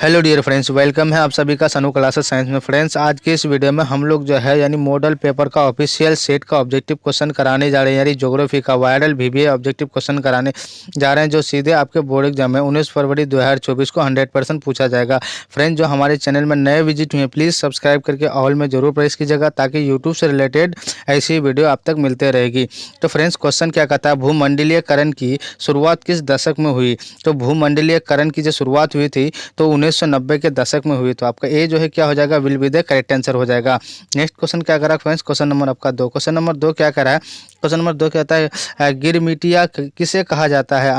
Hello dear friends, welcome है आप सभी का सनू क्लासेस साइंस में। फ्रेंड्स, आज के इस वीडियो में हम लोग जो है यानी मॉडल पेपर का ऑफिशियल सेट का ऑब्जेक्टिव क्वेश्चन कराने जा रहे हैं, यानी ज्योग्राफी का वायरल वीवीए ऑब्जेक्टिव क्वेश्चन कराने जा रहे हैं, जो सीधे आपके बोर्ड एग्जाम में 19 फरवरी 2024 को 100% पूछा जाएगा। फ्रेंड्स, जो हमारे चैनल में नए विजिट हुए प्लीज़ सब्सक्राइब करके ऑल में जरूर प्रेस कीजिएगा, ताकि यूट्यूब से रिलेटेड ऐसी वीडियो आप तक मिलते रहेगी। तो फ्रेंड्स, क्वेश्चन क्या कहता है, भूमंडलीयकरण की शुरुआत किस दशक में हुई? तो भूमंडलीयकरण की जो शुरुआत हुई थी तो 1990 के दशक में हुई। तो आपका ए जो है क्या हो जाएगा, will be the correct answer हो जाएगा। नेक्स्ट क्वेश्चन क्या करा फ्रेंड्स, क्वेश्चन नंबर आपका 2। क्वेश्चन नंबर 2 क्या करा है, क्वेश्चन नंबर 2 कहता है गिरमिटिया किसे कहा जाता है?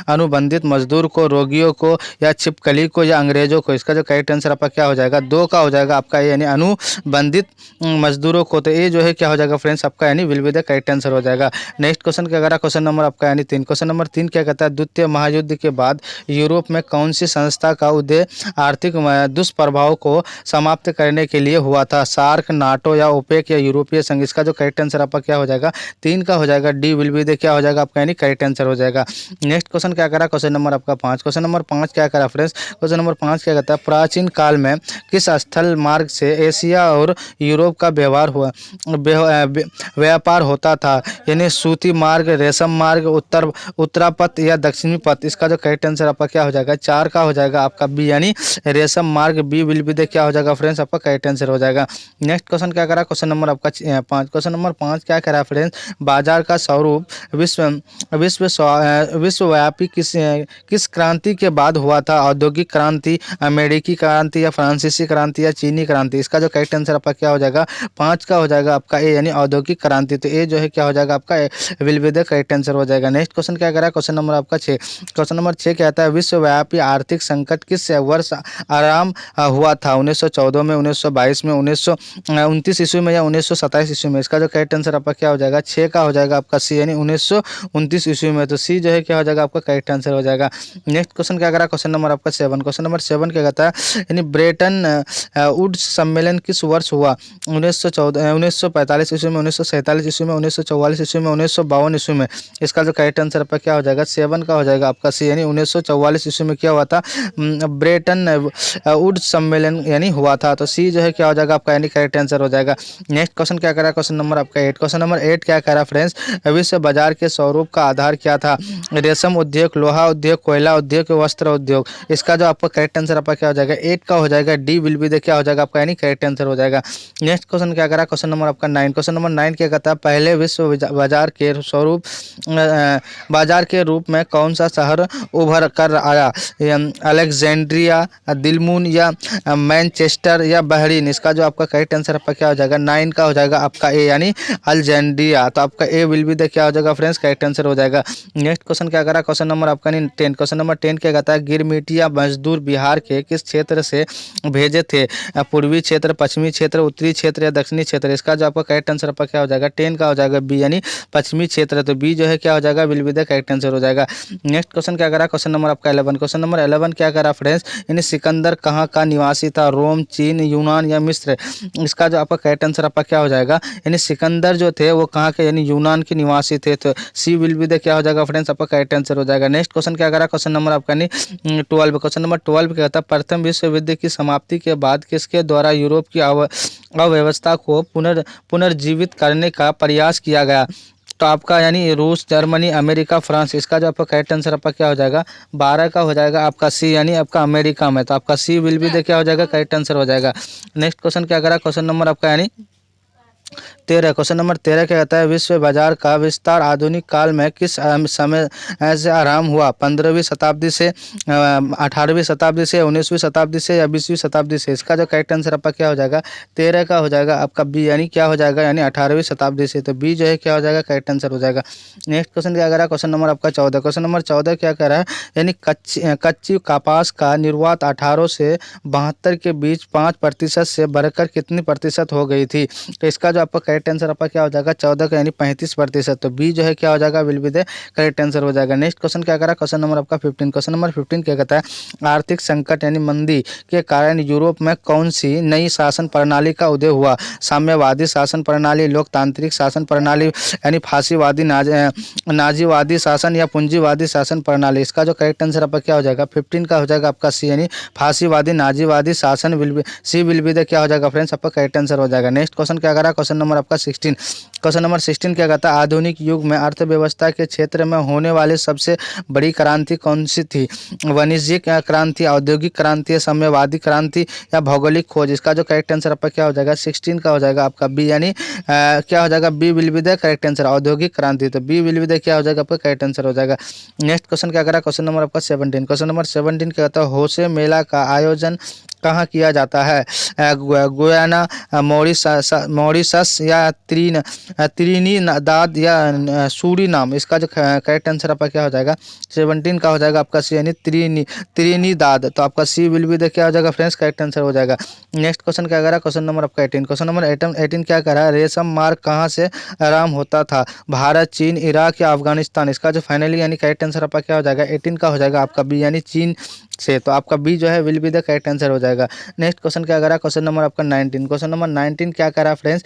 अनुबंधित मजदूर को, रोगियों को, या छिपकली को, या अंग्रेजों को? इसका जो करेक्ट आंसर आपका क्या हो जाएगा, 2 का हो जाएगा आपका, यानी अनुबंधित मजदूरों को। तो ये जो है क्या हो जाएगा फ्रेंड्स आपका, यानी will be the correct answer हो जाएगा। नेक्स्ट क्वेश्चन क्या करा, क्वेश्चन नंबर आपका यानी 3। क्वेश्चन नंबर 3 क्या कहता है, द्वितीय महायुद्ध के बाद यूरोप में कौन सी संस्था का उदय आर्थिक दुष्प्रभाव को समाप्त करने के लिए हुआ था? सार्क, नाटो, या ओपेक, या यूरोपीय संघ? इसका जो करेक्ट आंसर आपका क्या हो जाएगा, 3 का हो जाएगा, डी विल बी द क्या हो जाएगा आपका, यानी करेक्ट आंसर हो जाएगा। नेक्स्ट क्वेश्चन क्या करा, क्वेश्चन नंबर आपका 5। क्वेश्चन नंबर 5 क्या करा फ्रेंड्स, क्वेश्चन नंबर 5 क्या कहता है, प्राचीन काल में किस स्थल मार्ग से एशिया और यूरोप का व्यापार होता था? यानी सूती मार्ग, रेशम मार्ग, उत्तरापथ, या दक्षिणी पथ? इसका जो करेक्ट आंसर आपका क्या हो जाएगा, 4 का हो जाएगा आपका बी, यानी रेशम मार्ग, बी विल बी द क्या हो जाएगा फ्रेंड्स आपका करेक्ट आंसर हो जाएगा। नेक्स्ट क्वेश्चन क्या करा, क्वेश्चन नंबर आपका 5। क्वेश्चन नंबर 5 क्या करा फ्रेंड्स, बाजार का स्वरूप विश्वव्यापी किस क्रांति के बाद हुआ था? औद्योगिक क्रांति, अमेरिकी क्रांति, या फ्रांसीसी क्रांति, या चीनी क्रांति? इसका जो करेक्ट आंसर आपका क्या हो जाएगा, 5 का हो जाएगा आपका ए, यानी औद्योगिक क्रांति। तो ये जो है क्या हो जाएगा आपका will be the correct answer हो जाएगा। नेक्स्ट क्वेश्चन क्या करा, क्वेश्चन नंबर आपका 6। क्वेश्चन नंबर 6 कहता है, विश्वव्यापी आर्थिक संकट किस वर्ष आराम हुआ था? 1914 में, 1922 में, 1929 ईस्वी में, या 1927 ईस्वी में? इसका जो करेक्ट आंसर आपका क्या हो जाएगा, 6 का हो जाएगा आपका सी, यानी 1929 ईस्वी में। तो सी जो है क्या हो जाएगा आपका करेक्ट आंसर हो जाएगा। नेक्स्ट क्वेश्चन क्या करा, क्वेश्चन नंबर आपका 7। क्वेश्चन नंबर 7 क्या कहता है, यानी ब्रेटन वुड्स सम्मेलन किस वर्ष हुआ? 1945 ईस्वी में, 1947 ईस्वी में, 1944 ईस्वी में, 1952 ईस्वी में? इसका जो करेक्ट आंसर आपका क्या हो जाएगा, 7 का हो जाएगा आपका सी, यानी 1944 ईस्वी में क्या हुआ था, ब्रेटन वुड्स सम्मेलन यानी हुआ था। तो सी जो है क्या हो जाएगा आपका, यानी करेक्ट आंसर हो जाएगा। नेक्स्ट क्वेश्चन क्या करा, क्वेश्चन नंबर आपका 8। क्वेश्चन नंबर 8 क्या करा फ्रेंड्स, विश्व बाजार के स्वरूप का आधार क्या था? रेशम उद्योग, लोहा उद्योग, कोयला उद्योग, वस्त्र उद्योग? इसका जो आपका करेक्ट आंसर आपका क्या हो जाएगा, 8 का हो जाएगा, डी विल बी द क्या हो जाएगा आपका, यानी करेक्ट आंसर हो जाएगा। नेक्स्ट क्वेश्चन क्या करा, क्वेश्चन नंबर आपका 9। क्वेश्चन नंबर 9 क्या कहता है, पहले विश्व बाजार के स्वरूप बाजार के रूप में कौन सा शहर उभर कर आया? अलेक्जेंड्रिया, दिलमुन, या मैनचेस्टर, या बहरीन? इसका जो आपका करेक्ट आंसर आपका क्या हो जाएगा, 9 का हो जाएगा आपका ए, यानी अलेक्जेंड्रिया। तो आपका ए विल बी द क्या हो जाएगा फ्रेंड्स, करेक्ट आंसर हो जाएगा। नेक्स्ट क्वेश्चन क्या करा, क्वेश्चन नंबर आपका 10। क्वेश्चन नंबर 10 क्या कहता है, गिरमिटिया मजदूर बिहार के किस क्षेत्र से भेजे थे? पूर्वी क्षेत्र, पश्चिमी क्षेत्र, उत्तरी क्षेत्र, या दक्षिणी क्षेत्र? इसका जो आपका करेक्ट आंसर आपका क्या हो जाएगा, 10 का हो जाएगा बी, यानी पश्चिमी क्षेत्र। तो बी जो है क्या हो जाएगा, will be the correct answer हो जाएगा। नेक्स्ट क्वेश्चन क्या करा, क्वेश्चन नंबर आपका 11। क्वेश्चन नंबर 11 क्या करा फ्रेंड्स, यानी सिकंदर कहाँ का निवासी था? रोम, चीन, यूनान, या मिस्र? इसका जो आपका करेक्ट आंसर आपका क्या हो जाएगा, यानी सिकंदर जो थे वो कहाँ के, यानी यूनान के निवासी थे। तो सी विल बी द क्या हो जाएगा फ्रेंड्स आपका करेक्ट आंसर हो जाएगा। नेक्स्ट क्वेश्चन क्या करा, क्वेश्चन नंबर आपका 12। क्वेश्चन नंबर 12 क्या कहता है, प्रथम विश्व युद्ध की समाप्ति के बाद किसके द्वारा यूरोप की अव्यवस्था को पुनर्जीवित करने का प्रयास किया गया? तो आपका यानी रूस, जर्मनी, अमेरिका, फ्रांस? इसका जो आपका करेक्ट आंसर आपका क्या हो जाएगा, 12 का हो जाएगा आपका सी, यानी आपका अमेरिका में। तो आपका सी विल बी द क्या हो जाएगा, करेक्ट आंसर हो जाएगा। नेक्स्ट क्वेश्चन क्या करा, क्वेश्चन नंबर आपका यानी 13। क्वेश्चन नंबर 13 क्या कहता है, विश्व बाजार का विस्तार आधुनिक काल में किस समय से आरंभ हुआ? 15वीं शताब्दी से, 18वीं शताब्दी से, 19वीं शताब्दी से, या 20वीं शताब्दी से? इसका जो करेक्ट आंसर आपका क्या हो जाएगा, 13 का हो जाएगा आपका बी, यानी क्या हो जाएगा, यानी 18वीं शताब्दी से। तो बी जो है क्या हो जाएगा, करेक्ट आंसर हो जाएगा। नेक्स्ट क्वेश्चन क्या कह रहा है, क्वेश्चन नंबर आपका 14। क्वेश्चन नंबर 14 क्या कह रहा है, यानी कच्ची कपास का निर्यात 1800 से 72 के बीच 5% से बढ़कर कितनी प्रतिशत हो गई थी? तो इसका जो आपका करेक्ट आंसर आपका क्या हो जाएगा 14 का यानी 35%। तो बी जो है क्या हो जाएगा will be the correct answer हो जाएगा। नेक्स्ट क्वेश्चन क्या करा, क्वेश्चन नंबर आपका 15। क्वेश्चन नंबर 15 क्या कहता है, आर्थिक संकट यानी मंदी के कारण यूरोप में कौन सी नई शासन प्रणाली का उदय हुआ? साम्यवादी शासन प्रणाली, लोकतांत्रिक शासन प्रणाली यानी फांसीवादी नाजीवादी शासन या पूंजीवादी शासन प्रणाली? इसका जो करेक्ट आंसर आपका क्या हो जाएगा 15 का हो जाएगा आपका सी यानी फांसीवादी नाजीवादी शासन सी विल बी द क्या हो जाएगा फ्रेंड्स आपका करेक्ट आंसर हो जाएगा। नेक्स्ट क्वेश्चन क्या करा, क्वेश्चन नंबर आपका 16। क्वेश्चन नंबर 16 क्या कहता है, आधुनिक युग में अर्थव्यवस्था के क्षेत्र में होने वाली सबसे बड़ी क्रांति कौन सी थी? वाणिज्यिक क्रांति, औद्योगिक क्रांति, साम्यवादी क्रांति या भौगोलिक खोज? इसका जो करेक्ट आंसर आपका क्या हो जाएगा 16 का हो जाएगा आपका बी यानी क्या हो जाएगा B will be the correct answer औद्योगिक क्रांति। तो बी विल बी द क्या हो जाएगा आपका करेक्ट आंसर हो जाएगा। नेक्स्ट क्वेश्चन क्या करा, क्वेश्चन नंबर आपका 17। क्वेश्चन नंबर 17 क्या कहता है, होशे मेला का आयोजन कहाँ किया जाता है? गुयाना, मॉरिशस या त्रिनिदाद या सूरीनाम? इसका जो करेक्ट आंसर आपका क्या हो जाएगा 17 का हो जाएगा आपका सी यानी त्रिनिदाद। तो आपका सी विल बी द क्या हो जाएगा फ्रेंड्स करेक्ट आंसर हो जाएगा। नेक्स्ट क्वेश्चन क्या करा, क्वेश्चन नंबर आपका 18। क्वेश्चन नंबर 18 क्या करा, रेशम मार्ग कहाँ से आराम होता था? भारत, चीन, इराक या अफगानिस्तान? इसका जो फाइनली यानी करेक्ट आंसर आपका क्या हो जाएगा 18 का हो जाएगा आपका बी यानी चीन से। तो आपका बी जो है will be the correct answer हो जाएगा। नेक्स्ट क्वेश्चन क्या करा, क्वेश्चन नंबर आपका 19। क्वेश्चन नंबर 19 क्या करा फ्रेंड्स,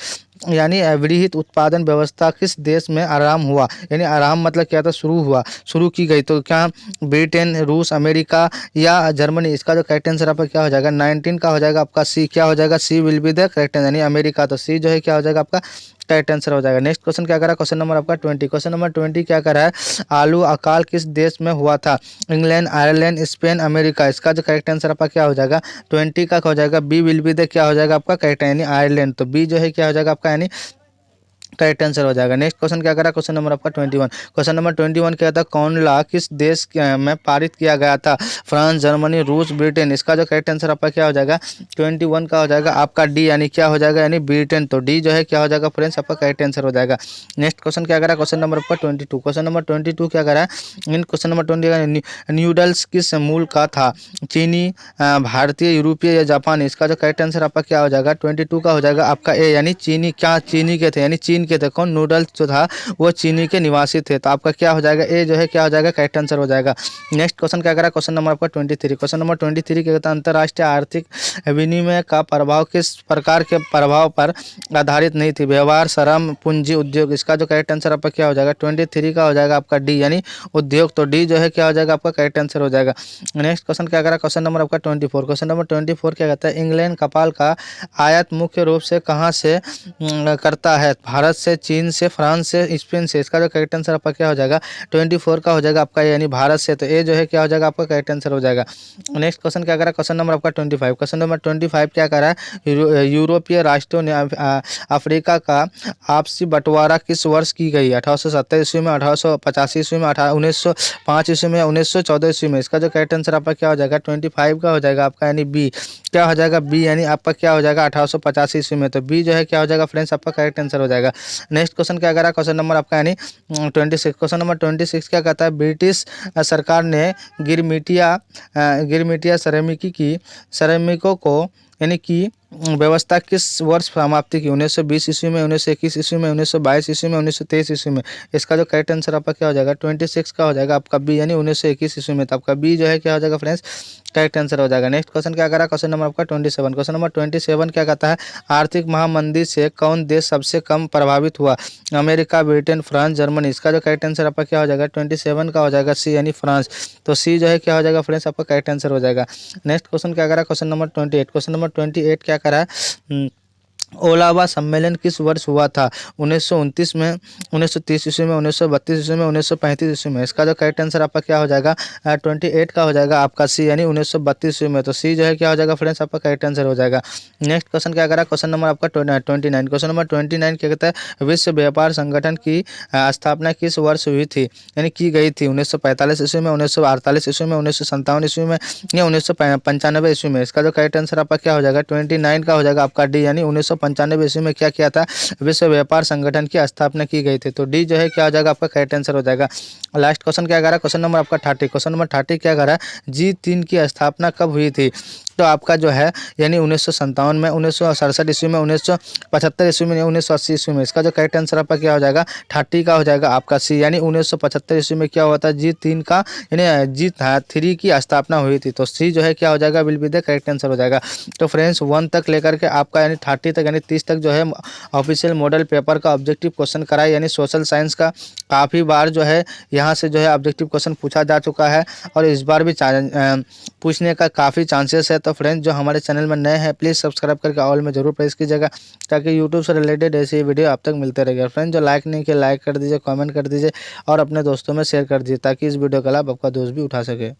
यानी वृहत उत्पादन व्यवस्था किस देश में आराम हुआ? यानी आराम मतलब क्या था, शुरू की गई। तो क्या ब्रिटेन, रूस, अमेरिका या जर्मनी? इसका जो करेक्ट आंसर आपका क्या हो जाएगा 19 का हो जाएगा आपका सी, क्या हो जाएगा C will be the correct answer यानी अमेरिका। तो सी जो है क्या हो जाएगा आपका करेक्ट आंसर हो जाएगा। नेक्स्ट क्वेश्चन क्या करा, क्वेश्चन नंबर आपका 20। क्वेश्चन नंबर 20 क्या करा है, आलू अकाल किस देश में हुआ था? England, Ireland, Spain, America? इसका जो करेक्ट आंसर आपका क्या हो जाएगा 20 का हो जाएगा बी विल बी द क्या हो जाएगा आपका करेक्ट यानी आयरलैंड। तो बी जो है क्या हो जाएगा आपका यानी करेक्ट आंसर हो जाएगा। नेक्स्ट क्वेश्चन क्या करा, क्वेश्चन नंबर आपका 21। क्वेश्चन नंबर 21 क्या था, कौन ला किस देश में पारित किया गया था? फ्रांस, जर्मनी, रूस, ब्रिटेन? इसका जो करेक्ट आंसर आपका क्या हो जाएगा 21 का हो जाएगा आपका डी यानी क्या हो जाएगा यानी ब्रिटेन। तो डी जो है क्या हो जाएगा फ्रेंड्स आपका करेक्ट आंसर हो जाएगा। नेक्स्ट क्वेश्चन क्या करा, क्वेश्चन नंबर आपका 22। क्वेश्चन नंबर 22 क्या करा, इन क्वेश्चन नंबर 20 न्यूडल्स किस मूल का था? चीनी, भारतीय, यूरोपीय या जापानी? इसका जो करेक्ट आंसर आपका क्या हो जाएगा 22 का हो जाएगा आपका ए यानी चीनी। क्या चीनी के थे यानी चीन के थे। कौन नूडल्स जो था वो चीनी के निवासी थे। तो आपका क्या हो जाएगा ए जो है क्या हो जाएगा करेक्ट आंसर हो जाएगा। नेक्स्ट क्वेश्चन क्या करा, क्वेश्चन नंबर आपका 23। क्वेश्चन नंबर 23 क्या कहता है, अंतर्राष्ट्रीय आर्थिक विनिमय का प्रभाव किस प्रकार के प्रभाव पर आधारित नहीं थी? व्यवहार, श्रम, पूंजी, उद्योग? इसका जो करेक्ट आंसर आपका क्या हो जाएगा 23 का हो जाएगा आपका डी यानी उद्योग। तो डी जो है क्या हो जाएगा आपका करेक्ट आंसर हो जाएगा। नेक्स्ट क्वेश्चन क्या करा, क्वेश्चन नंबर आपका 24। क्वेश्चन नंबर 24 क्या कहता है, इंग्लैंड कपाल का आयात मुख्य रूप से कहाँ से करता है? भारत से, चीन से, फ्रांस से, स्पेन से? इसका जो करेक्ट आंसर आपका क्या हो जाएगा 24 का हो जाएगा आपका यानी भारत से। तो ए जो है क्या हो जाएगा आपका करेक्ट आंसर हो जाएगा। नेक्स्ट क्वेश्चन क्या करा, क्वेश्चन नंबर आपका 25। क्वेश्चन नंबर 25 क्या करा है, यूरोपीय राष्ट्रों ने अफ्रीका का आपसी बंटवारा किस वर्ष की गई? 1870 ईस्वी में, 1885 ईस्वी में, 1905 ईस्वी में, 1914 ईस्वी में? इसका जो करेक्ट आंसर आपका क्या हो जाएगा 25 का हो जाएगा आपका यानी बी। क्या हो जाएगा बी यानी आपका क्या हो जाएगा 1885 ईस्वी में। तो बी जो है क्या हो जाएगा फ्रेंड्स आपका करेक्ट आंसर हो जाएगा। नेक्स्ट क्वेश्चन क्या करा, क्वेश्चन नंबर आपका यानी 26। क्वेश्चन नंबर 26 क्या कहता है, ब्रिटिश सरकार ने गिरमिटिया श्रमिकों को यानी कि व्यवस्था किस वर्ष समाप्ति की? 1920 ईस्वी में, 1921 ईस्वी में, 1922 ईस्वी में, 1923 ईस्वी में? इसका जो करेक्ट आंसर आपका क्या हो जाएगा 26 का हो जाएगा आपका बी यानी 1921 ईस्वी में। तो आपका बी जो है क्या हो जाएगा फ्रेंड्स करेक्ट आंसर हो जाएगा। नेक्स्ट क्वेश्चन क्या करा, क्वेश्चन नंबर आपका 27। क्वेश्चन नंबर 27 क्या कहता है, आर्थिक महामंदी से कौन देश सबसे कम प्रभावित हुआ? America, Britain, France, Germany? इसका जो करेक्ट आंसर आपका क्या हो जाएगा 27 का हो जाएगा सी यानी फ्रांस। तो सी जो है क्या हो जाएगा फ्रेंड्स आपका करेक्ट आंसर हो जाएगा। नेक्स्ट क्वेश्चन क्या करा, क्वेश्चन नंबर 28। क्वेश्चन नंबर 28 क्या करा है, ओलावा सम्मेलन किस वर्ष हुआ था? 1929 में, 1930 ईस्वी में, 1932 ईस्वी में, 1935 ईस्वी में? इसका जो करेक्ट आंसर आपका क्या हो जाएगा 28 का हो जाएगा आपका सी यानी 1932 ईस्वी में। तो सी जो है क्या हो जाएगा फ्रेंड्स आपका करेक्ट आंसर हो जाएगा। नेक्स्ट क्वेश्चन क्या करा, क्वेश्चन नंबर आपका 29। क्वेश्चन नंबर 29 क्या कहता है, विश्व व्यापार संगठन की स्थापना किस वर्ष हुई थी यानी की गई थी? 1945 ईस्वी में, 1948 ईस्वी में, 1957 ईस्वी में या 1995 ईस्वी में? इसका जो करेक्ट आंसर आपका क्या हो जाएगा 29 का हो जाएगा आपका डी यानी 1995 ईस्वी में क्या किया था, विश्व व्यापार संगठन की स्थापना की गई थी। तो डी जो है क्या हो जाएगा आपका करेक्ट आंसर हो जाएगा। लास्ट क्वेश्चन क्या करा, क्वेश्चन नंबर आपका 30। क्वेश्चन नंबर 30 क्या करा, G3 की स्थापना कब हुई थी? तो आपका जो है यानी 1957 में, 1967 ईस्वी में, 1975 ईस्वी में, 1980 ईस्वी में। इसका जो करेक्ट आंसर आपका क्या हो जाएगा 30 का हो जाएगा आपका सी। यानी 1975 ईस्वी में क्या हुआ था G3 का यानी G3 की स्थापना हुई थी। तो सी जो है क्या हो जाएगा will be the correct answer हो जाएगा। तो फ्रेंड्स 1 तक लेकर के आपका यानी 30 तक यानी 30 तक जो है ऑफिशियल मॉडल पेपर का ऑब्जेक्टिव क्वेश्चन कराए यानी सोशल साइंस का काफ़ी बार जो है यहाँ से जो है ऑब्जेक्टिव क्वेश्चन पूछा जा चुका है और इस बार भी पूछने का काफ़ी चांसेस है। तो फ्रेंड्स जो हमारे चैनल में नए हैं प्लीज़ सब्सक्राइब करके ऑल में जरूर प्रेस कीजिएगा ताकि यूट्यूब से रिलेटेड ऐसी वीडियो आप तक मिलते रहेगा। फ्रेंड्स जो लाइक नहीं किया लाइक कर दीजिए, कमेंट कर दीजिए और अपने दोस्तों में शेयर कर दीजिए ताकि इस वीडियो का लाभ आपका दोस्त भी उठा सके।